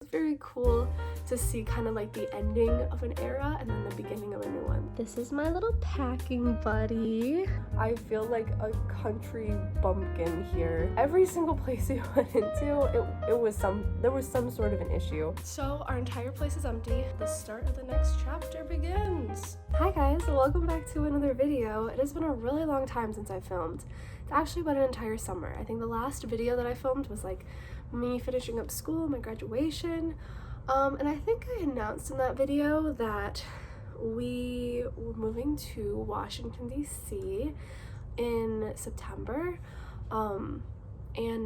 It's very cool to see kind of like the ending of an era and then the beginning of a new one. This is my little packing buddy. I feel like a country bumpkin here. Every single place we went into, there was some sort of an issue. So our entire place is empty. The start of the next chapter begins. Hi guys, welcome back to another video. It has been a really long time since I filmed. It's actually been an entire summer. I think the last video that I filmed was like me finishing up school, my graduation, and I think I announced in that video that we were moving to Washington D.C. in September, and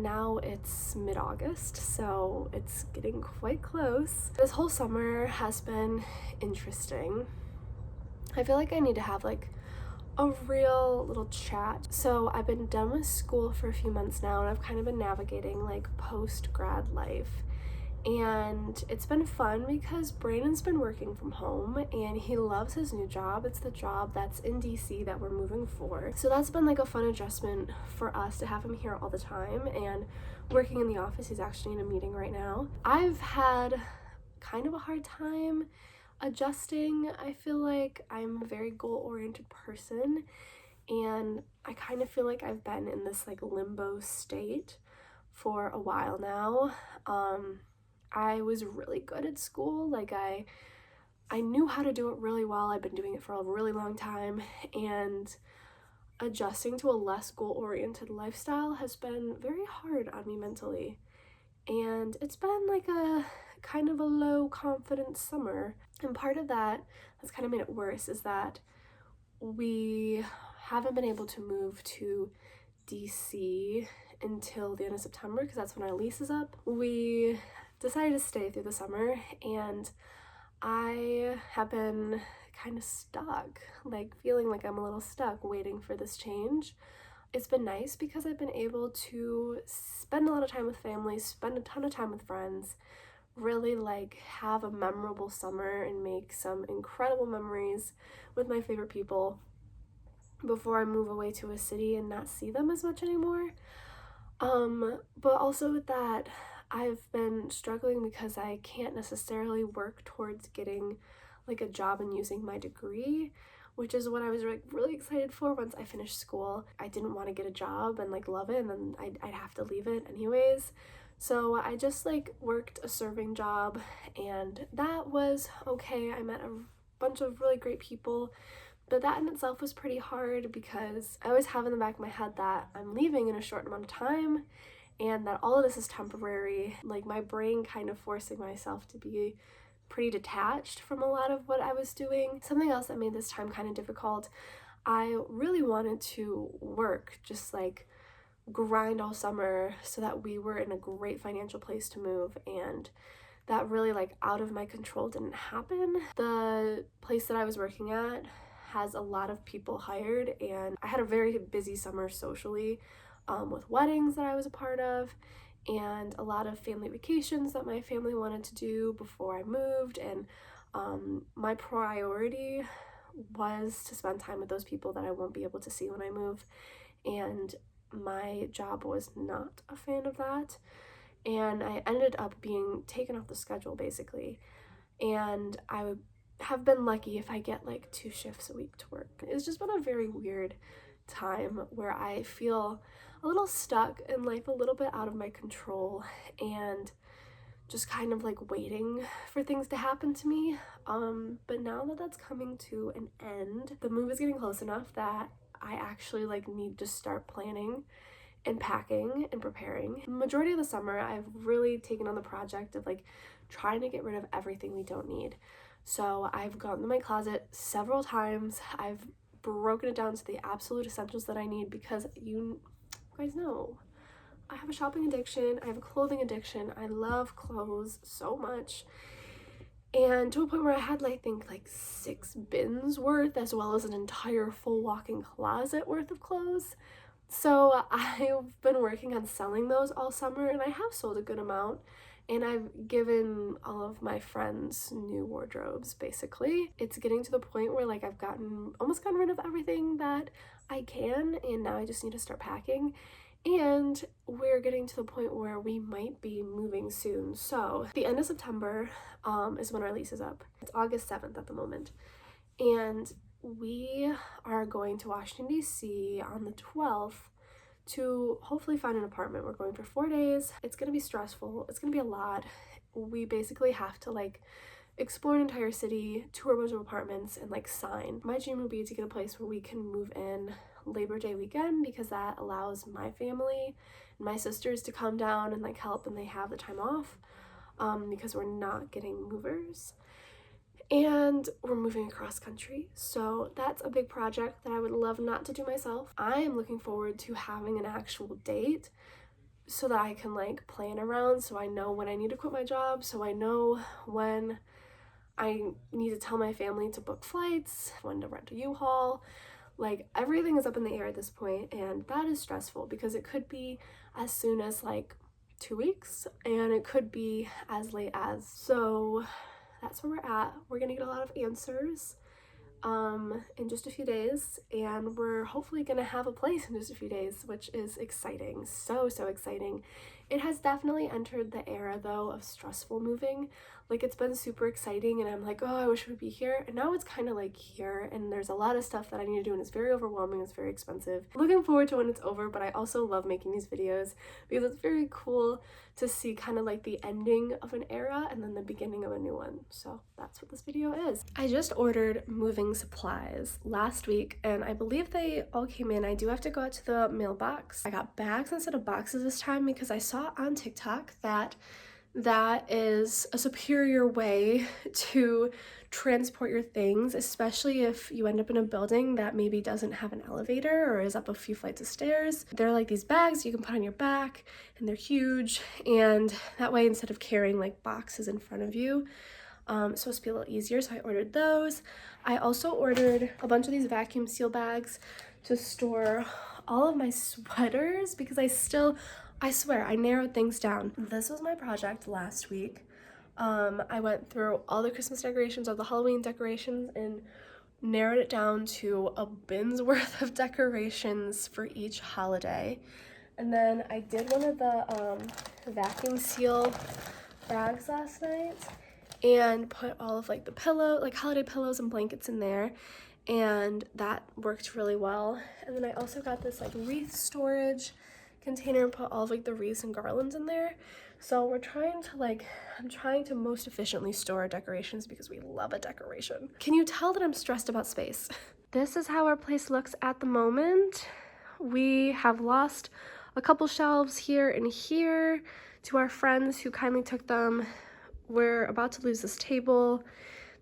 now it's mid-August, so it's getting quite close. This whole summer has been interesting. I feel like I need to have like a real little chat. So I've been done with school for a few months now, and I've kind of been navigating like post-grad life, and it's been fun because Brandon's been working from home and he loves his new job. It's the job that's in DC that we're moving for, so that's been like a fun adjustment for us to have him here all the time and working in the office. He's actually in a meeting right now. I've had kind of a hard time adjusting. I feel like I'm a very goal-oriented person, and I kind of feel like I've been in this like limbo state for a while now. I was really good at school. Like I knew how to do it really well. I've been doing it for a really long time, and adjusting to a less goal-oriented lifestyle has been very hard on me mentally, and it's been like a kind of a low confidence summer. And part of that that's kind of made it worse is that we haven't been able to move to DC until the end of September because that's when our lease is up. We decided to stay through the summer, and I have been kind of stuck, like feeling like I'm a little stuck waiting for this change. It's been nice because I've been able to spend a lot of time with family, spend a ton of time with friends, really like have a memorable summer and make some incredible memories with my favorite people before I move away to a city and not see them as much anymore. But also with that, I've been struggling because I can't necessarily work towards getting like a job and using my degree, which is what I was like really excited for once I finished school. I didn't want to get a job and like love it and then I'd have to leave it anyways. So I just like worked a serving job, and that was okay. I met a bunch of really great people, but that in itself was pretty hard because I always have in the back of my head that I'm leaving in a short amount of time and that all of this is temporary. Like my brain kind of forcing myself to be pretty detached from a lot of what I was doing. Something else that made this time kind of difficult, I really wanted to work, just like grind all summer so that we were in a great financial place to move, and that really like out of my control didn't happen. The place that I was working at has a lot of people hired, and I had a very busy summer socially, with weddings that I was a part of and a lot of family vacations that my family wanted to do before I moved, and my priority was to spend time with those people that I won't be able to see when I move, and my job was not a fan of that, and I ended up being taken off the schedule basically, and I have been lucky if I get like 2 shifts a week to work. It's just been a very weird time where I feel a little stuck in life, a little bit out of my control, and just kind of like waiting for things to happen to me. But now that that's coming to an end, the move is getting close enough that I actually like need to start planning and packing and preparing. The majority of the summer I've really taken on the project of like trying to get rid of everything we don't need. So I've gone to my closet several times. I've broken it down to the absolute essentials that I need because you guys know I have a shopping addiction, I have a clothing addiction. I love clothes so much, and to a point where I had like, I think like 6 bins worth, as well as an entire full walk-in closet worth of clothes. So I've been working on selling those all summer, and I have sold a good amount, and I've given all of my friends new wardrobes basically. It's getting to the point where like I've almost gotten rid of everything that I can, and now I just need to start packing. And we're getting to the point where we might be moving soon. So the end of September is when our lease is up. It's August 7th at the moment. And we are going to Washington D.C. on the 12th to hopefully find an apartment. We're going for 4 days. It's gonna be stressful. It's gonna be a lot. We basically have to like explore an entire city, tour a bunch of apartments, and like sign. My dream would be to get a place where we can move in Labor Day weekend, because that allows my family and my sisters to come down and like help, and they have the time off because we're not getting movers. And we're moving across country, so that's a big project that I would love not to do myself. I am looking forward to having an actual date so that I can like plan around, so I know when I need to quit my job, so I know when I need to tell my family to book flights, when to rent a U-Haul. Like, everything is up in the air at this point, and that is stressful because it could be as soon as like 2 weeks, and it could be as late as. So that's where we're at. We're gonna get a lot of answers in just a few days, and we're hopefully gonna have a place in just a few days, which is exciting. So exciting. It has definitely entered the era though of stressful moving. Like, it's been super exciting and I'm like, oh, I wish it would be here, and now it's kind of like here, and there's a lot of stuff that I need to do, and it's very overwhelming, it's very expensive. Looking forward to when it's over, but I also love making these videos because it's very cool to see kind of like the ending of an era and then the beginning of a new one. So that's what this video is. I just ordered moving supplies last week, and I believe they all came in. I do have to go out to the mailbox. I got bags instead of boxes this time because I saw on TikTok that is a superior way to transport your things, especially if you end up in a building that maybe doesn't have an elevator or is up a few flights of stairs. They're like these bags you can put on your back, and they're huge, and that way instead of carrying like boxes in front of you, it's supposed to be a little easier, so I ordered those. I also ordered a bunch of these vacuum seal bags to store all of my sweaters because I swear, I narrowed things down. This was my project last week. I went through all the Christmas decorations, all the Halloween decorations, and narrowed it down to a bin's worth of decorations for each holiday. And then I did one of the vacuum seal bags last night and put all of like the holiday pillows and blankets in there, and that worked really well. And then I also got this like wreath storage container and put all of like the wreaths and garlands in there. So I'm trying to most efficiently store our decorations because we love a decoration. Can you tell that I'm stressed about space? This is how our place looks at the moment. We have lost a couple shelves here and here to our friends who kindly took them. We're about to lose this table.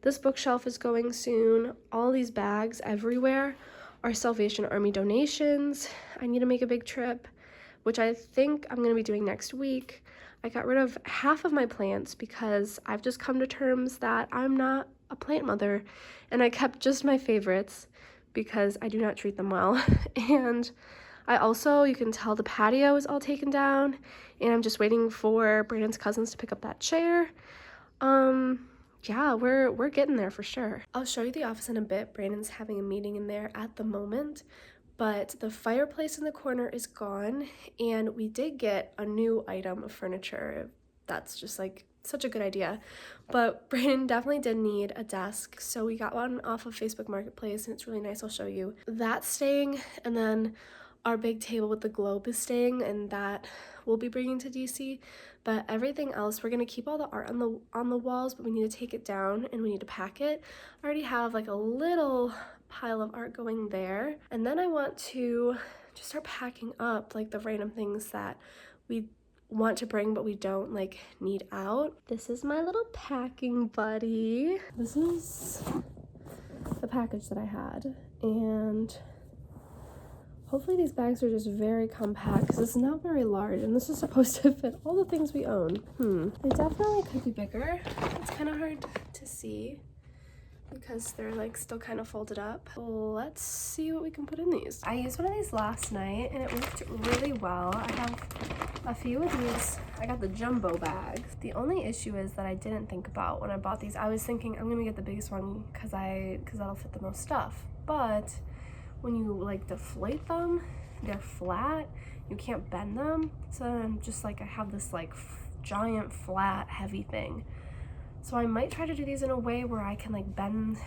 This bookshelf is going soon. All these bags everywhere are Salvation Army donations. I need to make a big trip, which I think I'm gonna be doing next week. I got rid of half of my plants because I've just come to terms that I'm not a plant mother, and I kept just my favorites because I do not treat them well. And I also, you can tell the patio is all taken down, and I'm just waiting for Brandon's cousins to pick up that chair. Yeah, we're getting there for sure. I'll show you the office in a bit. Brandon's having a meeting in there at the moment. But the fireplace in the corner is gone, and we did get a new item of furniture. That's just like such a good idea. But Brandon definitely did need a desk, so we got one off of Facebook Marketplace, and it's really nice. I'll show you. That's staying, and then our big table with the globe is staying, and that we'll be bringing to DC. But everything else, we're gonna keep all the art on the walls, but we need to take it down and we need to pack it. I already have like a little pile of art going there, and then I want to just start packing up like the random things that we want to bring but we don't like need out. This is my little packing buddy. This is the package that I had, and hopefully these bags are just very compact because it's not very large, and this is supposed to fit all the things we own. They definitely could be bigger. It's kind of hard to see because they're like still kind of folded up. Let's see what we can put in these. I used one of these last night and it worked really well. I have a few of these. I got the jumbo bags. The only issue is that I didn't think about when I bought these. I was thinking I'm gonna get the biggest one because that'll fit the most stuff. But when you like deflate them, they're flat. you can't bend them. So then I'm just like, I have this like giant flat heavy thing. So I might try to do these in a way where I can like bend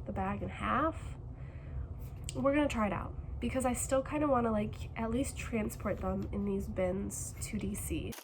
the bag in half. We're gonna try it out because I still kind of want to like at least transport them in these bins to DC.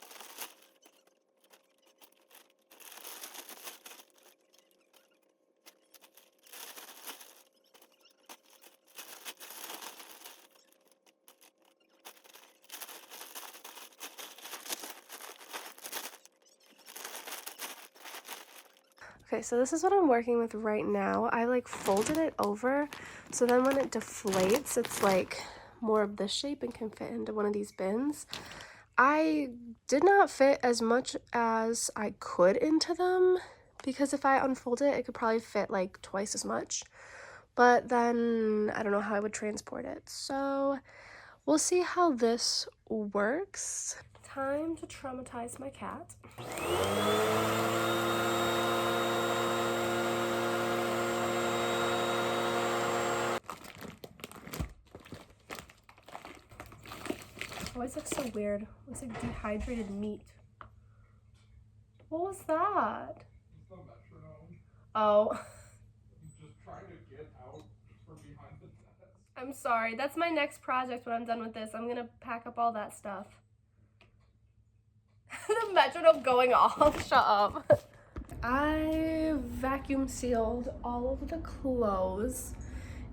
Okay, so this is what I'm working with right now. I like folded it over, so then when it deflates, it's like more of this shape and can fit into one of these bins. I did not fit as much as I could into them, because if I unfold it, it could probably fit like twice as much. But then I don't know how I would transport it. So we'll see how this works. Time to traumatize my cat. Always looks so weird. Looks like dehydrated meat. What was that? It's the metronome. Oh. I'm just trying to get out from behind the desk. I'm sorry. That's my next project when I'm done with this. I'm gonna pack up all that stuff. The metronome going off. Shut up. I vacuum sealed all of the clothes,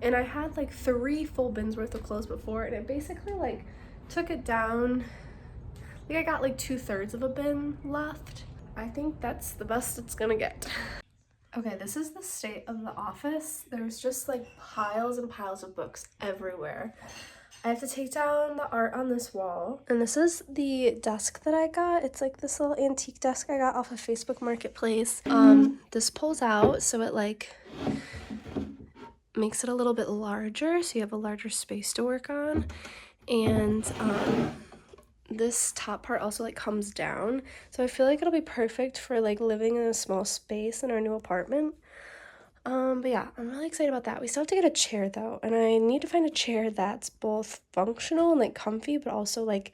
and I had like 3 full bins worth of clothes before, and it basically like took it down. I think I got like 2/3 of a bin left. I think that's the best it's gonna get. Okay, this is the state of the office. There's just like piles and piles of books everywhere. I have to take down the art on this wall. And this is the desk that I got. It's like this little antique desk I got off of Facebook Marketplace. This pulls out, so it like makes it a little bit larger, so you have a larger space to work on. And this top part also like comes down, so I feel like it'll be perfect for like living in a small space in our new apartment. But yeah, I'm really excited about that. We still have to get a chair though, and I need to find a chair that's both functional and like comfy, but also like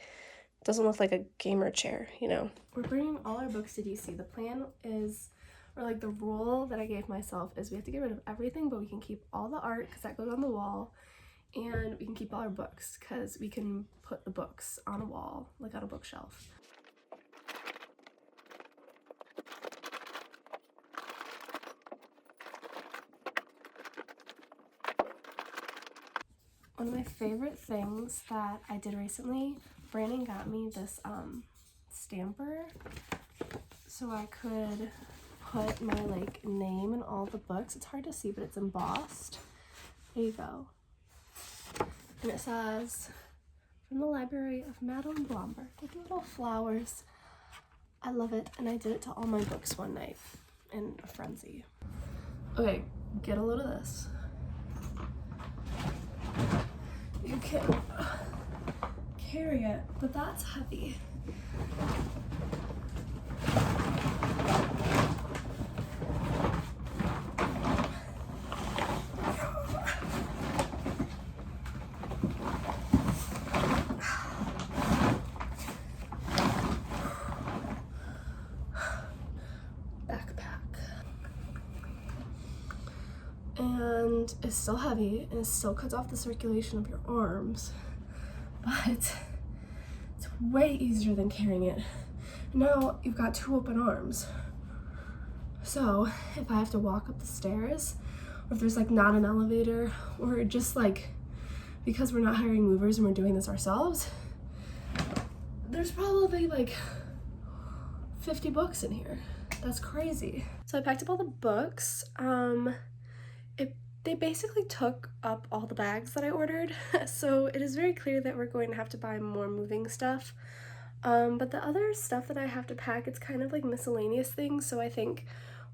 doesn't look like a gamer chair, you know. We're bringing all our books to DC. The plan is, or like the rule that I gave myself is, we have to get rid of everything, but we can keep all the art because that goes on the wall, and we can keep all our books because we can put the books on a wall, like on a bookshelf. One of my favorite things that I did recently, Brandon got me this stamper so I could put my like name in all the books. It's hard to see, but it's embossed. There you go. And it says, "From the Library of Madeline Blomberg," with little flowers. I love it, and I did it to all my books one night in a frenzy. Okay, get a load of this. You can carry it, but that's heavy. And it's still heavy, and it still cuts off the circulation of your arms, but it's way easier than carrying it. Now you've got 2 open arms, so if I have to walk up the stairs, or if there's like not an elevator, or just like because we're not hiring movers and we're doing this ourselves, there's probably like 50 books in here. That's crazy. So I packed up all the books. They basically took up all the bags that I ordered, so it is very clear that we're going to have to buy more moving stuff. But the other stuff that I have to pack, it's kind of like miscellaneous things, so I think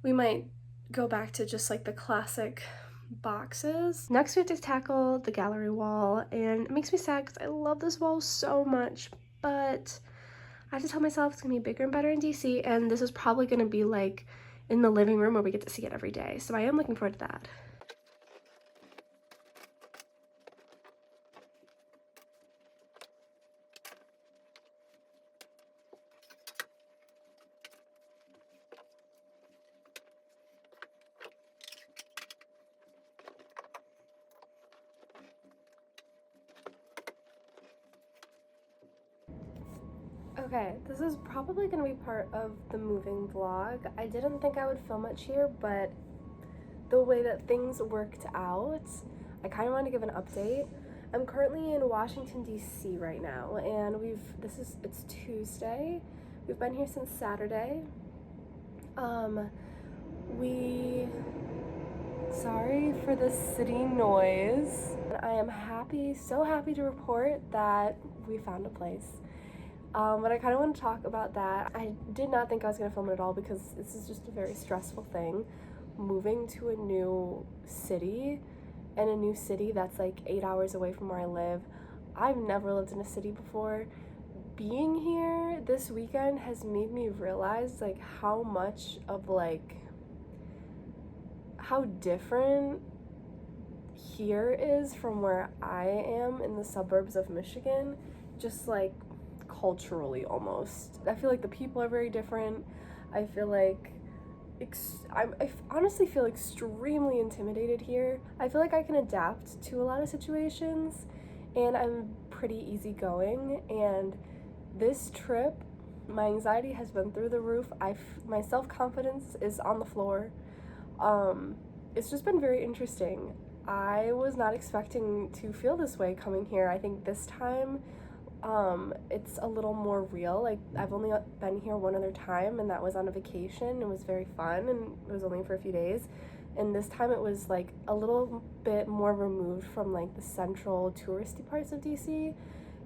we might go back to just like the classic boxes. Next we have to tackle the gallery wall, and it makes me sad because I love this wall so much, but I have to tell myself it's gonna be bigger and better in DC, and this is probably gonna be like in the living room where we get to see it every day, so I am looking forward to that. Okay, this is probably gonna be part of the moving vlog. I didn't think I would film much here, but the way that things worked out, I kind of want to give an update. I'm currently in Washington D.C. right now, and it's Tuesday. We've been here since Saturday. Sorry for the city noise. I am so happy to report that we found a place. But I kind of want to talk about that. I did not think I was going to film it at all because this is just a very stressful thing. Moving to a new city, and a new city that's like 8 hours away from where I live. I've never lived in a city before. Being here this weekend has made me realize like how much of like how different here is from where I am in the suburbs of Michigan, just like culturally almost. I feel like the people are very different. I feel like I honestly feel extremely intimidated here. I feel like I can adapt to a lot of situations, and I'm pretty easygoing, and this trip, my anxiety has been through the roof. My self-confidence is on the floor. It's just been very interesting. I was not expecting to feel this way coming here. I think this time it's a little more real. Like, I've only been here one other time, and that was on a vacation. It was very fun, and it was only for a few days. And this time it was like a little bit more removed from like the central touristy parts of DC,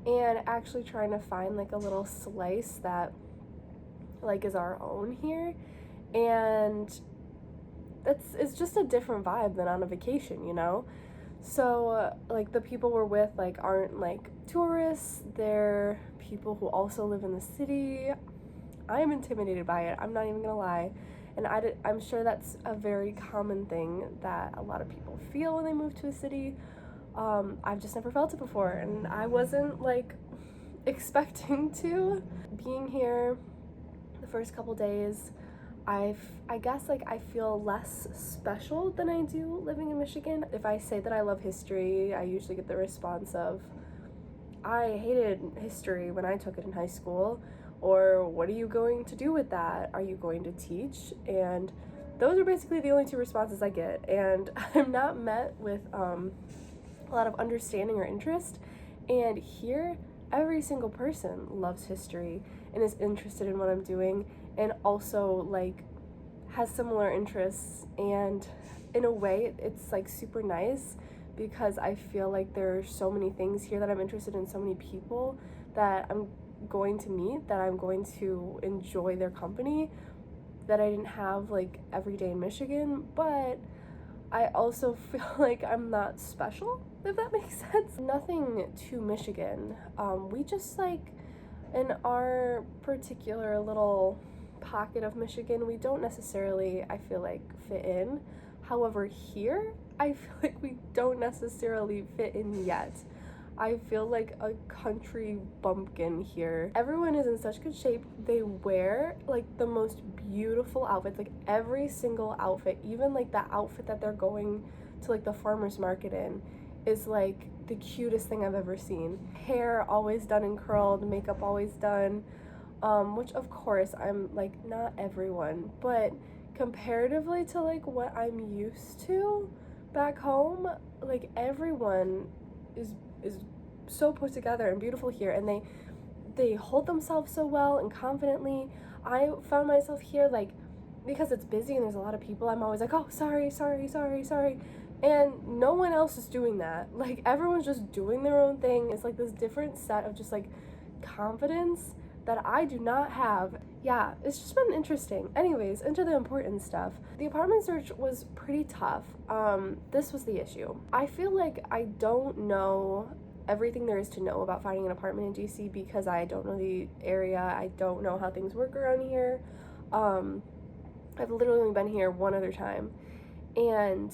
and actually trying to find like a little slice that like is our own here. And it's just a different vibe than on a vacation, you know? So like the people we're with like aren't like tourists, they're people who also live in the city. I'm intimidated by it, I'm not even gonna lie. And I'm sure that's a very common thing that a lot of people feel when they move to a city. I've just never felt it before, and I wasn't like expecting to. Being here the first couple days, I guess like I feel less special than I do living in Michigan. If I say that I love history, I usually get the response of, I hated history when I took it in high school, or what are you going to do with that? Are you going to teach? And those are basically the only two responses I get, and I'm not met with a lot of understanding or interest. And here, every single person loves history and is interested in what I'm doing, and also like has similar interests. And in a way it's like super nice because I feel like there are so many things here that I'm interested in, so many people that I'm going to meet, that I'm going to enjoy their company, that I didn't have like every day in Michigan. But I also feel like I'm not special, if that makes sense. Nothing to Michigan. We just like, in our particular little pocket of Michigan, we don't necessarily, I feel like, fit in. However, here, I feel like we don't necessarily fit in yet. I feel like a country bumpkin here. Everyone is in such good shape. They wear like the most beautiful outfits, like every single outfit, even like the outfit that they're going to like the farmer's market in is like the cutest thing I've ever seen. Hair always done and curled, makeup always done, which of course I'm like not everyone, but comparatively to like what I'm used to back home, like everyone is so put together and beautiful here, and they hold themselves so well and confidently. I found myself here like, because it's busy and there's a lot of people, I'm always like, oh, sorry, and no one else is doing that. Like, everyone's just doing their own thing. It's like this different set of just like confidence that I do not have. Yeah, it's just been interesting. Anyways, into the important stuff. The apartment search was pretty tough. This was the issue. I feel like I don't know everything there is to know about finding an apartment in DC because I don't know the area. I don't know how things work around here. I've literally only been here one other time, and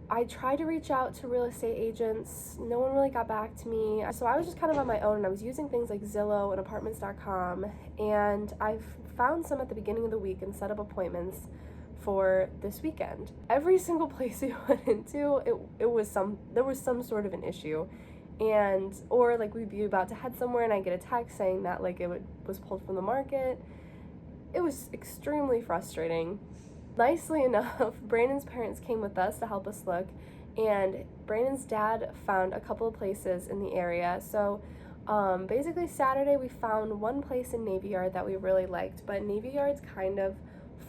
I tried to reach out to real estate agents. No one really got back to me. So I was just kind of on my own, and I was using things like Zillow and apartments.com, and I've found some at the beginning of the week and set up appointments for this weekend. Every single place we went into, there was some sort of an issue, and or like we'd be about to head somewhere and I get a text saying that like was pulled from the market. It was extremely frustrating. Nicely enough, Brandon's parents came with us to help us look, and Brandon's dad found a couple of places in the area. So basically Saturday we found one place in Navy Yard that we really liked, but Navy Yard's kind of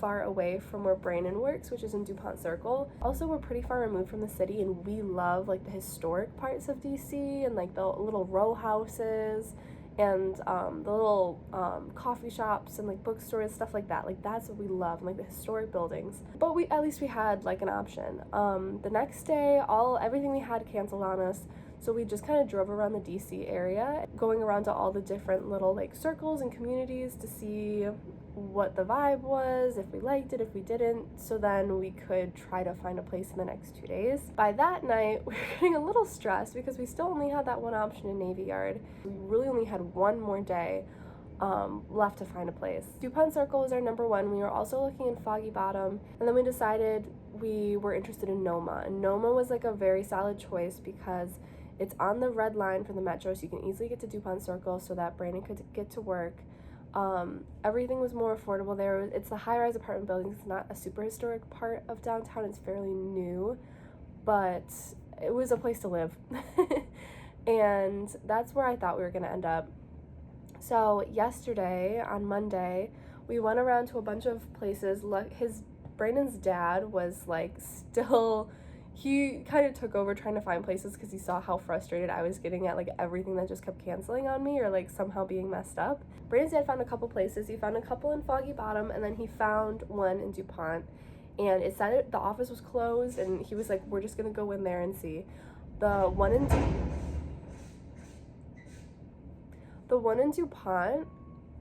far away from where Brandon works, which is in DuPont Circle. Also, we're pretty far removed from the city, and we love like the historic parts of DC and like the little row houses and the little coffee shops and like bookstores, stuff like that. Like that's what we love, and like the historic buildings. But at least we had like an option. The next day, everything we had canceled on us. So we just kind of drove around the DC area, going around to all the different little like circles and communities to see what the vibe was, if we liked it, if we didn't, so then we could try to find a place in the next 2 days. By that night, we were getting a little stressed because we still only had that one option in Navy Yard. We really only had one more day left to find a place. DuPont Circle was our number one. We were also looking in Foggy Bottom, and then we decided we were interested in Noma. And Noma was like a very solid choice because it's on the red line for the metro, so you can easily get to DuPont Circle so that Brandon could get to work. Everything was more affordable there. It's the high-rise apartment buildings. It's not a super historic part of downtown. It's fairly new, but it was a place to live. And that's where I thought we were going to end up. So yesterday, on Monday, we went around to a bunch of places. Brandon's dad was like he kind of took over trying to find places because he saw how frustrated I was getting at like everything that just kept canceling on me or like somehow being messed up. Brandon's dad found a couple places. He found a couple in Foggy Bottom, and then he found one in DuPont, and it said the office was closed, and he was like, we're just gonna go in there and see. The one in DuPont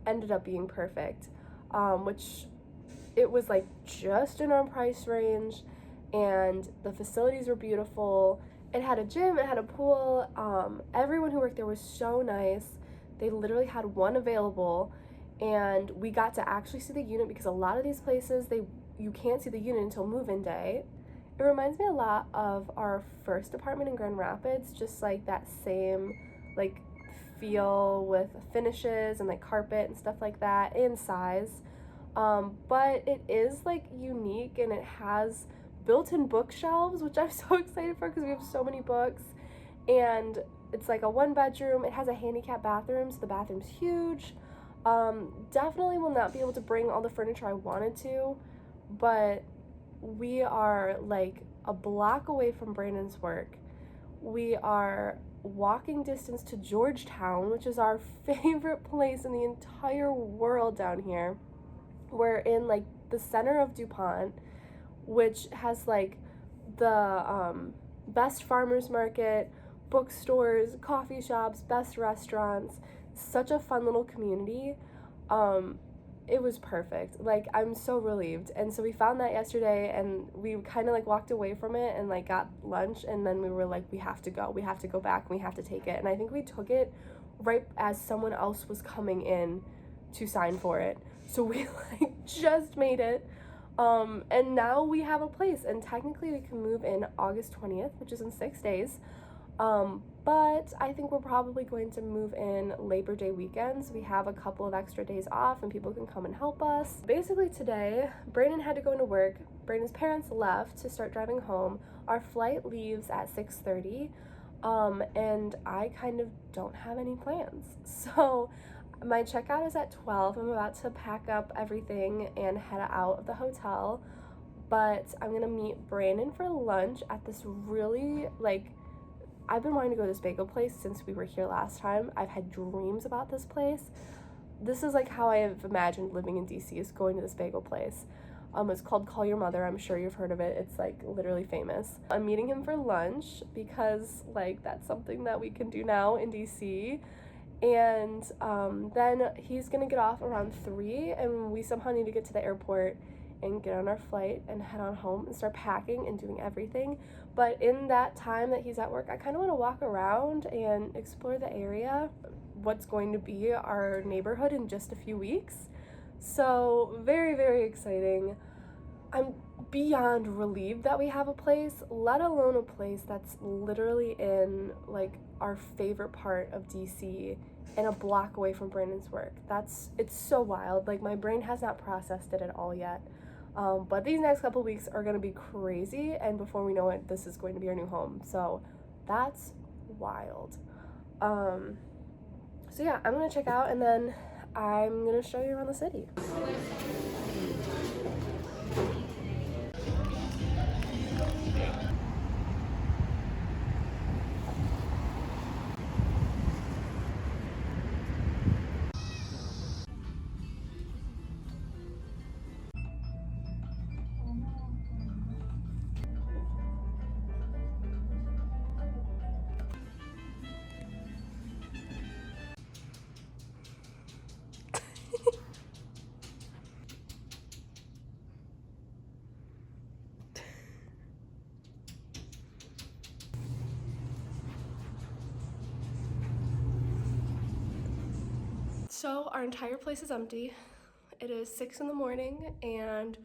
ended up being perfect, which it was like just in our price range, and the facilities were beautiful. It had a gym, it had a pool. Everyone who worked there was so nice. They literally had one available, and we got to actually see the unit because a lot of these places you can't see the unit until move-in day. It reminds me a lot of our first apartment in Grand Rapids, just like that same like feel with finishes and like carpet and stuff like that, and size. But it is like unique, and it has built-in bookshelves, which I'm so excited for because we have so many books. And it's like a 1-bedroom. It has a handicap bathroom, so the bathroom's huge. Definitely will not be able to bring all the furniture I wanted to, but we are like a block away from Brandon's work. We are walking distance to Georgetown, which is our favorite place in the entire world down here. We're in like the center of DuPont, which has like the best farmers market, bookstores, coffee shops, best restaurants. Such a fun little community. It was perfect. Like, I'm so relieved. And so we found that yesterday, and we kind of like walked away from it and like got lunch, and then we were like, we have to go back, and we have to take it. And I think we took it right as someone else was coming in to sign for it. So we like just made it. And now we have a place, and technically we can move in August 20th, which is in 6 days. But I think we're probably going to move in Labor Day weekend, so we have a couple of extra days off and people can come and help us. Basically today, Brandon had to go into work. Brandon's parents left to start driving home. Our flight leaves at 6:30, and I kind of don't have any plans. So my checkout is at 12. I'm about to pack up everything and head out of the hotel, but I'm gonna meet Brandon for lunch at this really, like, I've been wanting to go to this bagel place since we were here last time. I've had dreams about this place. This is like how I have imagined living in DC, is going to this bagel place. It's called Call Your Mother. I'm sure you've heard of it. It's like literally famous. I'm meeting him for lunch because like that's something that we can do now in DC. And then he's gonna get off around 3, and we somehow need to get to the airport and get on our flight and head on home and start packing and doing everything. But in that time that he's at work, I kind of want to walk around and explore the area, what's going to be our neighborhood in just a few weeks. So very, very exciting. I'm beyond relieved that we have a place, let alone a place that's literally in like our favorite part of DC and a block away from Brandon's work. It's so wild. Like, my brain has not processed it at all yet. But these next couple weeks are gonna be crazy, and before we know it, this is going to be our new home. So that's wild. So yeah, I'm gonna check out and then I'm gonna show you around the city. So our entire place is empty. It is 6 in the morning and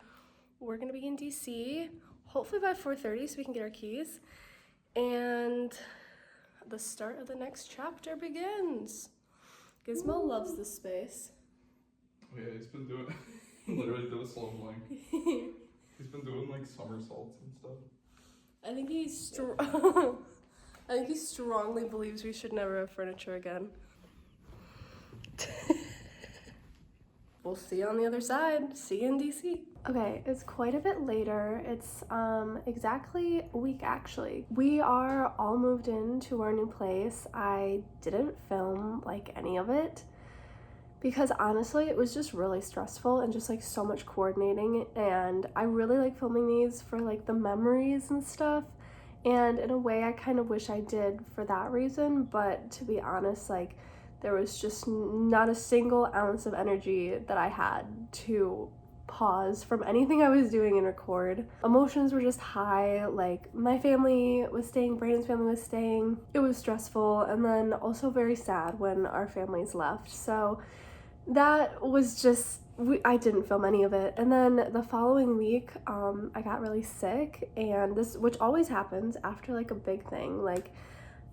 we're gonna be in DC, hopefully by 4:30 so we can get our keys. And the start of the next chapter begins. Gizmo loves this space. Oh yeah, he's been doing literally did a slow blink. He's been doing like somersaults and stuff. I think he strongly believes we should never have furniture again. We'll see you on the other side. See you in DC. Okay, it's quite a bit later. It's exactly a week actually. We are all moved into our new place. I didn't film like any of it because honestly it was just really stressful and just like so much coordinating, and I really like filming these for like the memories and stuff, and in a way I kind of wish I did for that reason, but to be honest, like there was just not a single ounce of energy that I had to pause from anything I was doing and record. Emotions were just high. Like, my family was staying, Brandon's family was staying. It was stressful, and then also very sad when our families left. So that was just, I didn't film any of it. And then the following week, I got really sick, and this, which always happens after like a big thing. Like,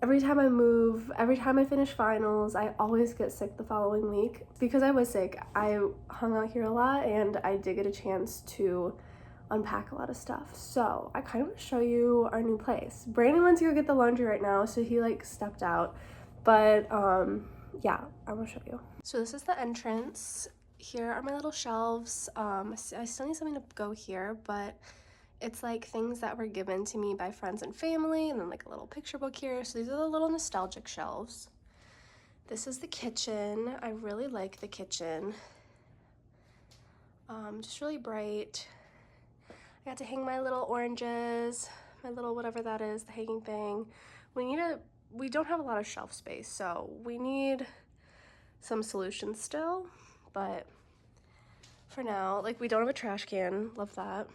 every time I move, every time I finish finals, I always get sick the following week. Because I was sick, I hung out here a lot and I did get a chance to unpack a lot of stuff. So I kind of want to show you our new place. Brandon went to go get the laundry right now, so he like stepped out. But yeah, I want to show you. So this is the entrance. Here are my little shelves. I still need something to go here, but it's like things that were given to me by friends and family, and then like a little picture book here. So these are the little nostalgic shelves. This is the kitchen. I really like the kitchen. Just really bright. I got to hang my little oranges, my little whatever that is, the hanging thing. We don't have a lot of shelf space, so we need some solutions still, but for now, like, we don't have a trash can. Love that.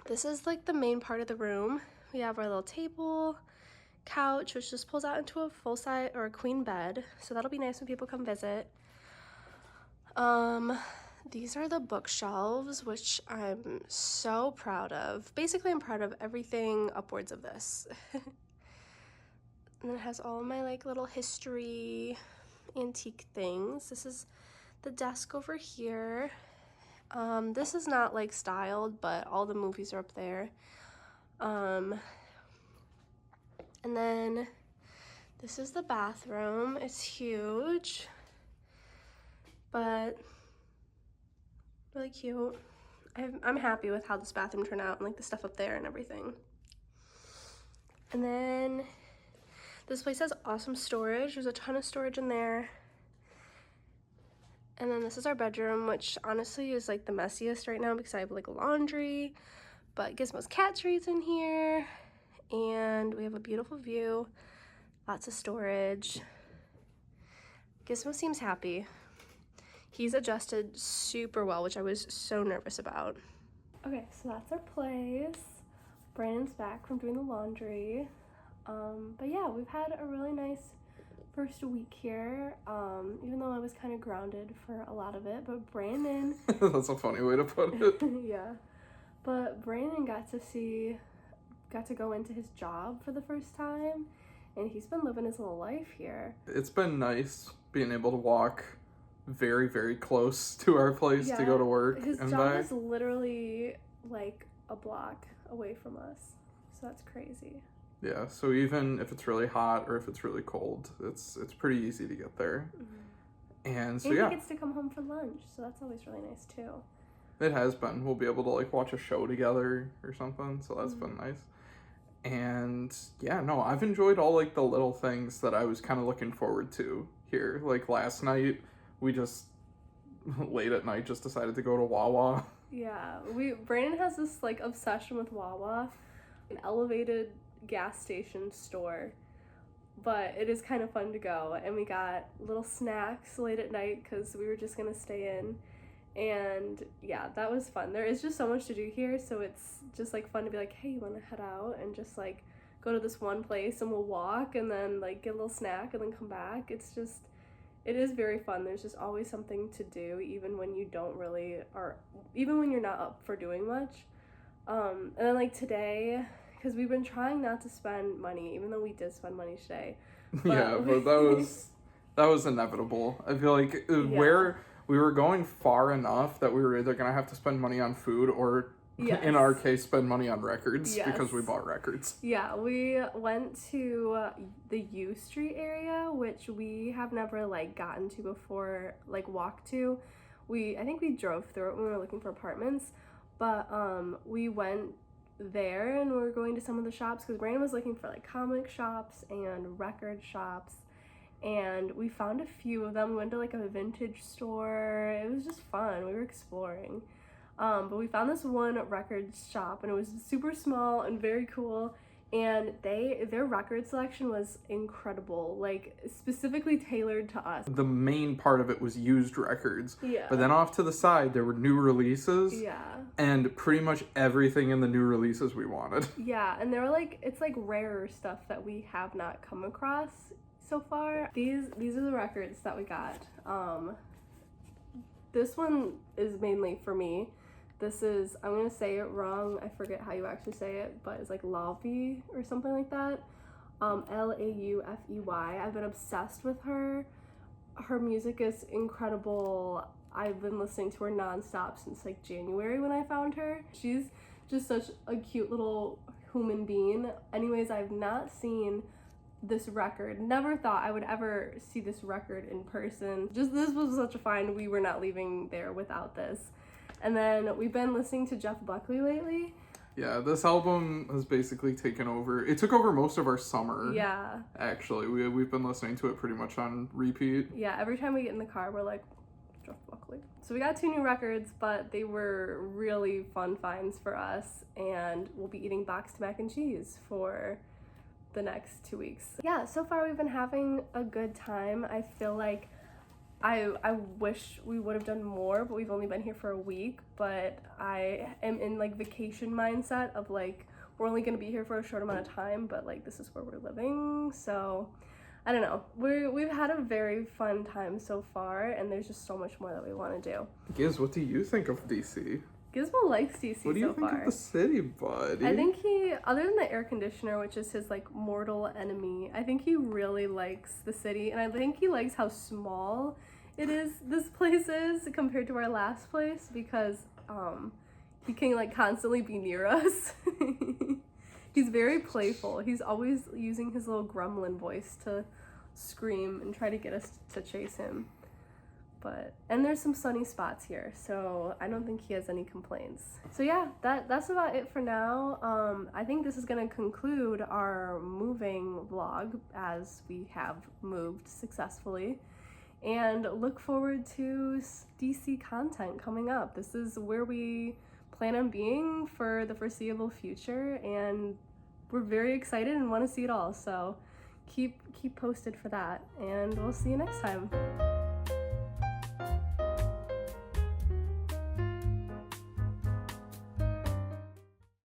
This is like the main part of the room. We have our little table, couch, which just pulls out into a full size or a queen bed. So that'll be nice when people come visit. These are the bookshelves, which I'm so proud of. Basically, I'm proud of everything upwards of this. And it has all my like little history, antique things. This is the desk over here. This is not like styled, but all the movies are up there. And then this is the bathroom. It's huge, but really cute. I'm happy with how this bathroom turned out and like the stuff up there and everything. And then this place has awesome storage. There's a ton of storage in there. And then this is our bedroom, which honestly is like the messiest right now because I have like laundry, but Gizmo's cat tree's in here, and we have a beautiful view, lots of storage. Gizmo seems happy. He's adjusted super well, which I was so nervous about. Okay, so that's our place. Brandon's back from doing the laundry. But yeah, we've had a really nice first week here, even though I was kind of grounded for a lot of it, but Brandon That's a funny way to put it. yeah, But Brandon got to go into his job for the first time, and he's been living his little life here. It's been nice being able to walk very, very close to our place to go to work. His and job back. is literally like a block away from us, so that's crazy. Yeah, so even if it's really hot or if it's really cold, it's pretty easy to get there. Mm-hmm. And so he yeah, gets to come home for lunch, so that's always really nice too. it has been. We'll be able to like watch a show together or something, so that's been nice. And yeah, no, I've enjoyed all like the little things that I was kind of looking forward to here. Like last night, we just late at night just decided to go to Wawa. Yeah, Brandon has this like obsession with Wawa, an elevated gas station store, but it is kind of fun to go. And we got little snacks late at night because we were just gonna stay in. And yeah, that was fun. There is just so much to do here, so it's just like fun to be like, hey, you want to head out and just like go to this one place and we'll walk and then like get a little snack and then come back. It is very fun. There's just always something to do, even when you don't really, or even when you're not up for doing much. And then like today, because we've been trying not to spend money, even though we did spend money today. Yeah, but that was inevitable. I feel like where we were going far enough that we were either going to have to spend money on food or, in our case, spend money on records because we bought records. Yeah, we went to the U Street area, which we have never, like, gotten to before, like, walked to. I think we drove through it when we were looking for apartments, but we went there and we were going to some of the shops because Brandon was looking for, like, comic shops and record shops. And we found a few of them. We went to like a vintage store. It was just fun. We were exploring. But we found this one record shop and it was super small and very cool. And their record selection was incredible, like specifically tailored to us. The main part of it was used records. Yeah. But then off to the side, there were new releases. Yeah. And pretty much everything in the new releases we wanted. Yeah, and they were like, it's like rarer stuff that we have not come across so far. These are the records that we got. This one is mainly for me. This is, I'm gonna say it wrong, I forget how you actually say it, but it's like Laufey or something like that. Laufey. I've been obsessed with her. Her music is incredible. I've been listening to her nonstop since like January when I found her. She's just such a cute little human being. Anyways, I've not seen this record. Never thought I would ever see this record in person. Just this was such a find. We were not leaving there without this. And then we've been listening to Jeff Buckley lately. Yeah, this album has basically taken over. It took over most of our summer. Yeah. Actually, we've been listening to it pretty much on repeat. Yeah, every time we get in the car, we're like, Jeff Buckley. So we got 2 new records, but they were really fun finds for us. And we'll be eating boxed mac and cheese for the next 2 weeks. Yeah, so far we've been having a good time. I feel like I wish we would have done more, but we've only been here for a week. But I am in like vacation mindset of like, we're only gonna be here for a short amount of time, but like this is where we're living. So I don't know. We've had a very fun time so far, and there's just so much more that we want to do. Giz, what do you think of DC? Gizmo likes DC so far. What do you think of the city, buddy? I think he, other than the air conditioner, which is his like mortal enemy, I think he really likes the city, and I think he likes how small this place is compared to our last place, because he can like constantly be near us. He's very playful. He's always using his little gremlin voice to scream and try to get us to chase him. And there's some sunny spots here, so I don't think he has any complaints. So yeah, that's about it for now. I think this is gonna conclude our moving vlog, as we have moved successfully, and look forward to DC content coming up. This is where we plan on being for the foreseeable future, and we're very excited and want to see it all. So keep posted for that, and we'll see you next time.